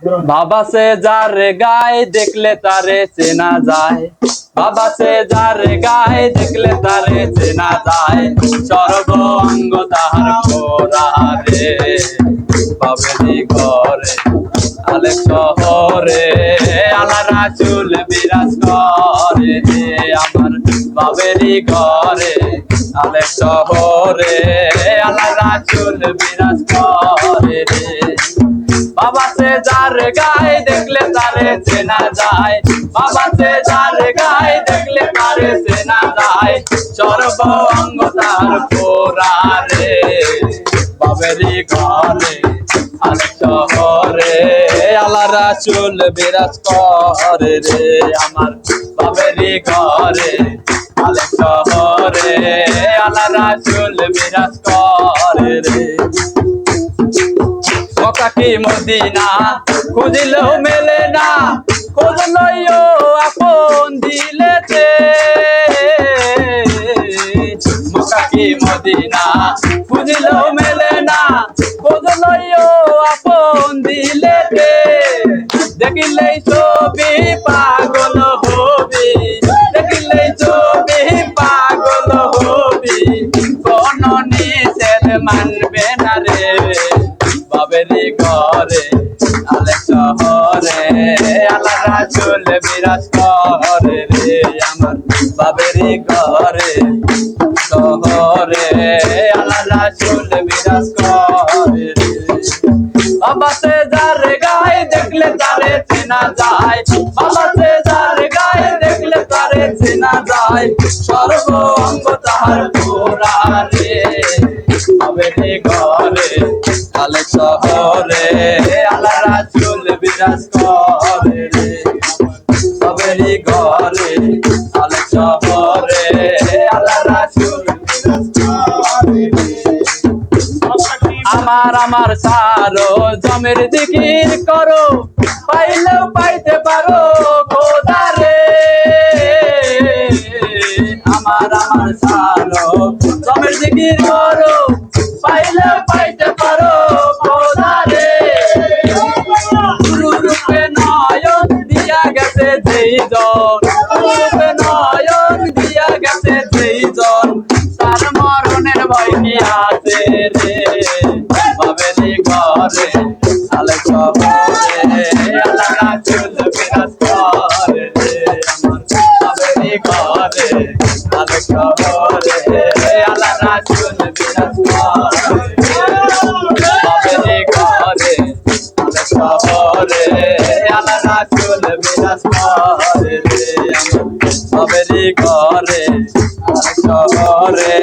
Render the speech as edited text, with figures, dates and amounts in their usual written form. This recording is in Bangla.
বাবা সে যার গায়ে দেখলে তারে চেনা যায়, বাবা সে যার গায়ে দেখলে তারে চেনা যায়, সর্বাঙ্গ তাহার পোড়া রে। বাবেরি ঘরে আলেক শহরে আল্লাহ রাসূল বিরাজ করে রে। আমার বাবেরি ঘরে আলেক শহরে আল্লাহ রাসূল বিরাজ করে রে। বাবা সে যার গায়ে দেখলে তারে চেনা যায়, বাবা সে যার গায়ে দেখলে তারে চেনা যায়, সর্বাঙ্গ তার পোড়া রে। বাবেরি ঘরে আলেক শহরে আল্লাহ রাসূল বিরাজ করে রে। আমার বাবেরি ঘরে আলেক শহরে আল্লাহ রাসূল বিরাজ করে রে। মক্কা কি মদিনা খুঁজিলেও মেলে না, খোঁজ লইও আপন দিলেতে। মক্কা কি মদিনা খুঁজিলেও মেলে না, খোঁজ লইও আপন দিলেতে। দেখিলেই ছবি পাগল হবি, দেখিলেই ছবি পাগল হবি, কোন নিষেধ মানবে না রে। বাবেরি ঘরে আলেক শহরে আল্লাহ রাসূল বিরাজ করে রে। আমার বাবেরি ঘরে শহরে আল্লাহ রাসূল বিরাজ করে রে। বাবা সে যার গায়ে দেখলে তারে চেনা যায়, বাবা সে যার গায়ে দেখলে তারে চেনা যায়, সর্বাঙ্গ তাহার পোড়া রে। বাবেরি ঘরে আলেক শহরে আল্লাহ রাসূল বিরাজ করে রে। বাবেরি ঘরে আলেক শহরে আল্লাহ রাসূল বিরাজ করে রে। আমার সারো জমের জিকির করো, পাইলেও পাইতে পারো খোদা রে। আমার সারো জমের জিকির করো, পাইলেও পাইতে পারো খোদা রে। গুরু রূপে নয়ন দিয়া গেছে যেই জন, গুরু রূপে নয়ন দিয়া গেছে যেই জন, তার মরণের ভয় কি আছে রে। বাবেরি ঘরে আলেক শহরে আল্লাহ রাসূল বিরাজ করে রে। আমার বাবেরি ঘরে আলেক শহরে আল্লাহ রাসূল বিরাজ করে রে। বাবেরি ঘরে আলেক শহরে আল্লাহ রাসূল বিরাজ করে রে। বাবেরি ঘরে আলেক শহরে